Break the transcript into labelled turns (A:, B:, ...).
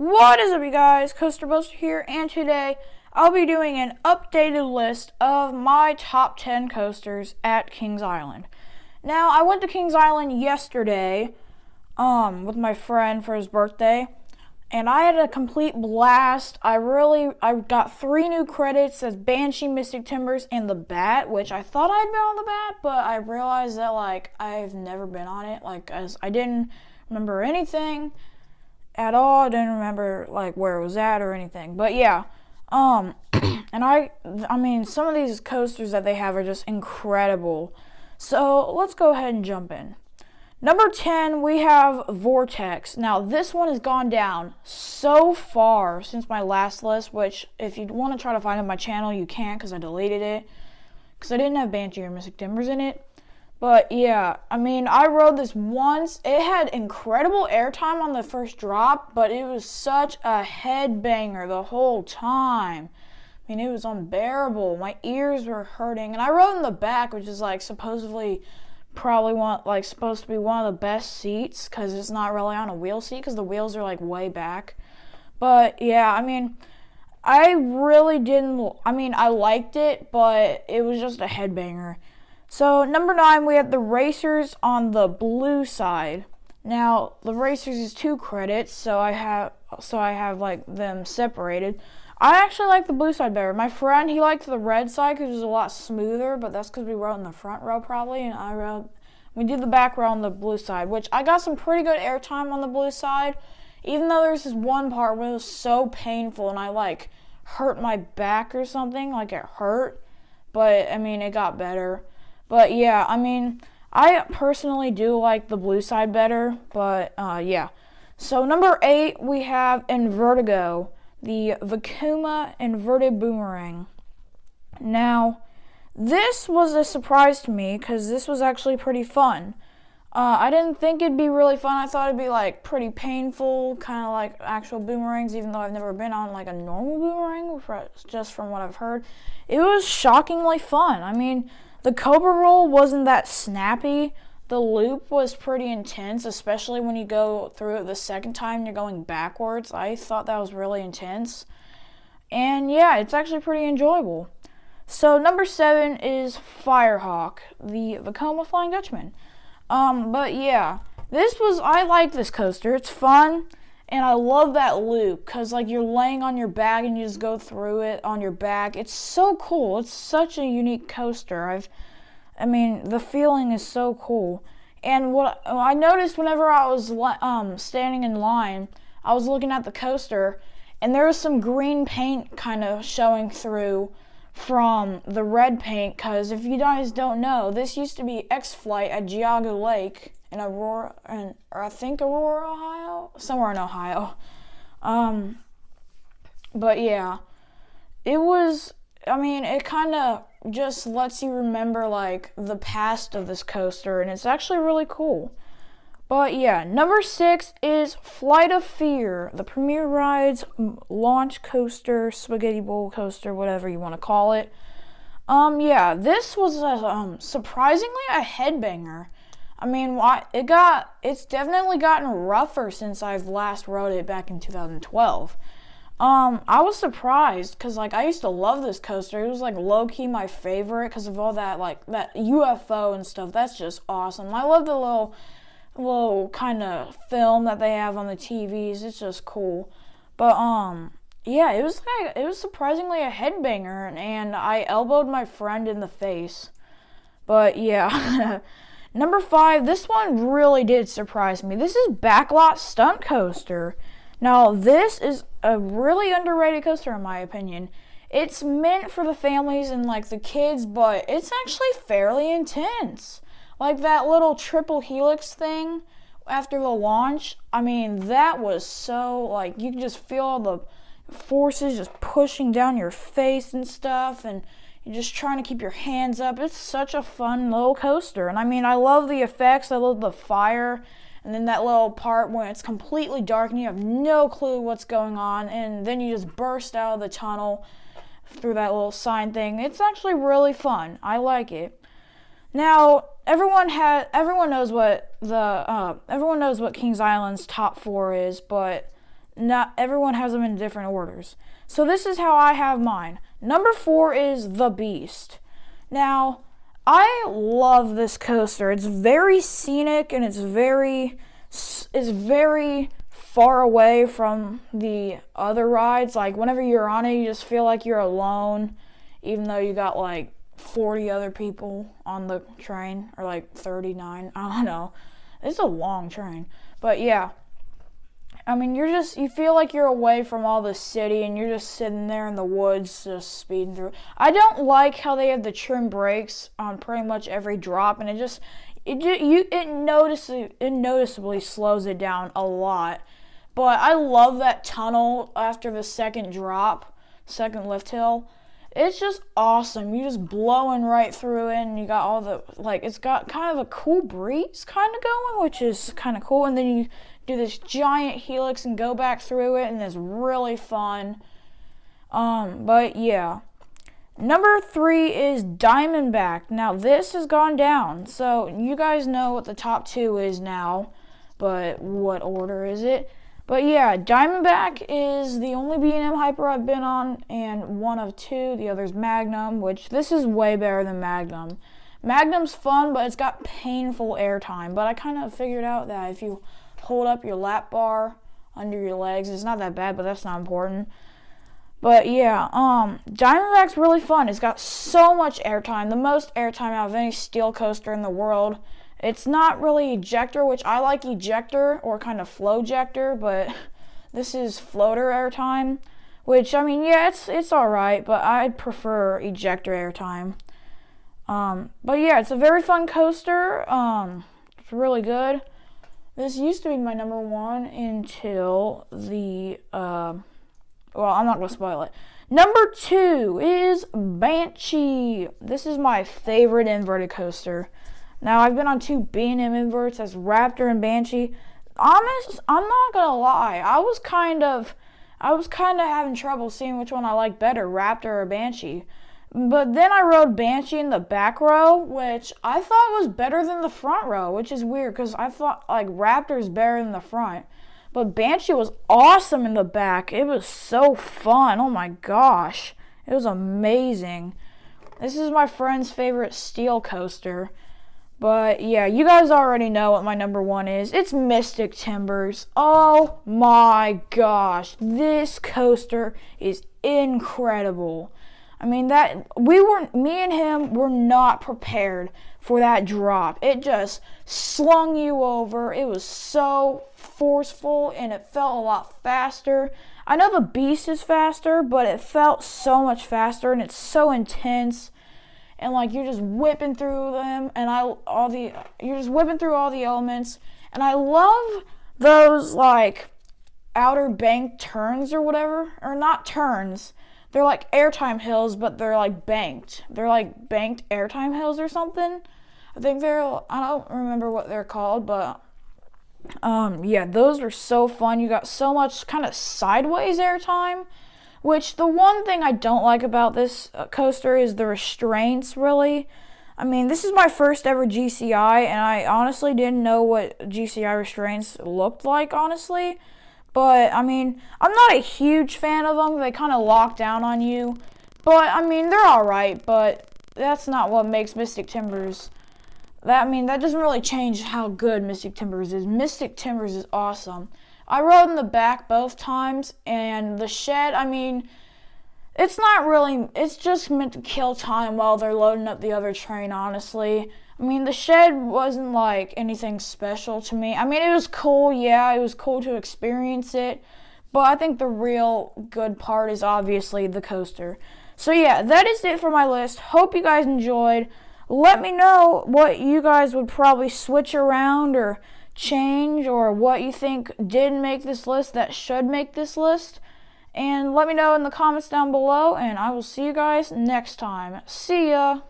A: What is up, you guys? Coaster Buster here, and today I'll be doing an updated list of my top 10 coasters at Kings Island. Now, I went to Kings Island yesterday with my friend for his birthday, and I had a complete blast. I got 3 new credits as Banshee, Mystic Timbers, and the Bat, which I thought I'd been on the Bat, but I realized that I've never been on it, as I didn't remember anything at all. I didn't remember where it was at or anything. But yeah, and I mean, some of these coasters that they have are just incredible. So let's go ahead and jump in. Number 10, we have Vortex. Now this one has gone down so far since my last list, which if you want to try to find it on my channel, you can't because I deleted it because I didn't have Banshee or Mystic Timbers in it. But yeah, I mean, I rode this once. It had incredible airtime on the first drop, but it was such a headbanger the whole time. I mean, it was unbearable. My ears were hurting. And I rode in the back, which is supposedly supposed to be one of the best seats because it's not really on a wheel seat because the wheels are way back. But yeah, I mean, I liked it, but it was just a headbanger. So number 9, we have the Racers on the blue side. Now the Racers is 2 credits, so I have them separated. I actually like the blue side better. My friend, he liked the red side because it was a lot smoother, but that's because we rode in the front row probably, and we did the back row on the blue side, which I got some pretty good airtime on the blue side, even though there's this one part where it was so painful and I hurt my back or something, it hurt, but I mean, it got better. But yeah, I mean, I personally do like the blue side better, but yeah. So number 8, we have Invertigo, the Vekoma Inverted Boomerang. Now, this was a surprise to me because this was actually pretty fun. I didn't think it'd be really fun. I thought it'd be pretty painful, kind of like actual boomerangs, even though I've never been on a normal boomerang, just from what I've heard. It was shockingly fun. I mean, the Cobra roll wasn't that snappy. The loop was pretty intense, especially when you go through it the second time you're going backwards. I thought that was really intense. And yeah, it's actually pretty enjoyable. So number 7 is Firehawk, the Vekoma Flying Dutchman. But yeah, I like this coaster. It's fun. And I love that loop because you're laying on your back and you just go through it on your back. It's so cool. It's such a unique coaster. The feeling is so cool. And what I noticed whenever I was standing in line, I was looking at the coaster and there was some green paint kind of showing through from the red paint because if you guys don't know, this used to be X-Flight at Geauga Lake in Aurora, Ohio, somewhere in Ohio. But yeah, it kind of just lets you remember the past of this coaster, and it's actually really cool. But yeah, number 6 is Flight of Fear, the Premier Rides launch coaster, spaghetti bowl coaster, whatever you want to call it. Yeah, this was surprisingly a headbanger. I mean, it's definitely gotten rougher since I've last rode it back in 2012. I was surprised because I used to love this coaster. It was low-key my favorite because of all that that UFO and stuff. That's just awesome. I love the little kind of film that they have on the TVs. It's just cool. But yeah, it was surprisingly a headbanger, and I elbowed my friend in the face. But yeah. Number 5, this one really did surprise me. This is Backlot Stunt Coaster. Now, this is a really underrated coaster in my opinion. It's meant for the families and the kids, but it's actually fairly intense. That little triple helix thing after the launch, I mean, that was so, you can just feel all the forces just pushing down your face and stuff, and you're just trying to keep your hands up. It's such a fun little coaster. And I mean, I love the effects. I love the fire. And then that little part when it's completely dark and you have no clue what's going on. And then you just burst out of the tunnel through that little sign thing. It's actually really fun. I like it. Now, everyone knows what Kings Island's top 4 is, but not everyone has them in different orders. So this is how I have mine. Number 4 is the Beast. Now, I love this coaster. It's very scenic and it's very far away from the other rides. Like whenever you're on it, you just feel like you're alone, even though you got like 40 other people on the train, or like 39. I don't know. It's a long train. But yeah. I mean, you feel like you're away from all the city and you're just sitting there in the woods just speeding through. I don't like how they have the trim brakes on pretty much every drop, and it noticeably slows it down a lot. But I love that tunnel after the second lift hill. It's just awesome. You're just blowing right through it, and you got all the, like, it's got kind of a cool breeze kind of going, which is kind of cool. And then you do this giant helix and go back through it, and it's really fun. But yeah. Number 3 is Diamondback. Now, this has gone down, so you guys know what the top 2 is now, but what order is it? But yeah, Diamondback is the only B&M Hyper I've been on, and one of 2. The other's Magnum, which this is way better than Magnum. Magnum's fun, but it's got painful airtime. But I kind of figured out that if you hold up your lap bar under your legs, it's not that bad, but that's not important. But yeah, Diamondback's really fun. It's got so much airtime, the most airtime out of any steel coaster in the world. It's not really ejector, which I like ejector or kind of Flowjector, but this is floater airtime, which, I mean, yeah, it's alright, but I'd prefer ejector airtime. But yeah, it's a very fun coaster. It's really good. This used to be my number 1 until the, well, I'm not going to spoil it. Number 2 is Banshee. This is my favorite inverted coaster. Now, I've been on 2 B&M inverts, as Raptor and Banshee. I'm not gonna lie, I was kind of having trouble seeing which one I like better, Raptor or Banshee. But then I rode Banshee in the back row, which I thought was better than the front row, which is weird, because I thought, like, Raptor's better than the front. But Banshee was awesome in the back. It was so fun. Oh my gosh. It was amazing. This is my friend's favorite steel coaster. But yeah, you guys already know what my number 1 is. It's Mystic Timbers. Oh my gosh. This coaster is incredible. I mean, me and him were not prepared for that drop. It just slung you over. It was so forceful and it felt a lot faster. I know the Beast is faster, but it felt so much faster and it's so intense. And like you're just whipping through them, and you're just whipping through all the elements. And I love those like outer bank turns or whatever, or not turns. They're like airtime hills, but they're like banked. They're like banked airtime hills or something. I don't remember what they're called, but yeah, those were so fun. You got so much kind of sideways airtime. Which, the one thing I don't like about this coaster is the restraints, really. I mean, this is my first ever GCI, and I honestly didn't know what GCI restraints looked like, honestly. But, I mean, I'm not a huge fan of them. They kind of lock down on you. But, I mean, they're alright, but that's not what makes Mystic Timbers. That doesn't really change how good Mystic Timbers is. Mystic Timbers is awesome. I rode in the back both times, and the shed, I mean, it's just meant to kill time while they're loading up the other train, honestly. I mean, the shed wasn't like anything special to me. I mean, it was cool, yeah, it was cool to experience it, but I think the real good part is obviously the coaster. So yeah, that is it for my list. Hope you guys enjoyed. Let me know what you guys would probably switch around or change, or what you think didn't make this list that should make this list, and let me know in the comments down below, and I will see you guys next time. See ya!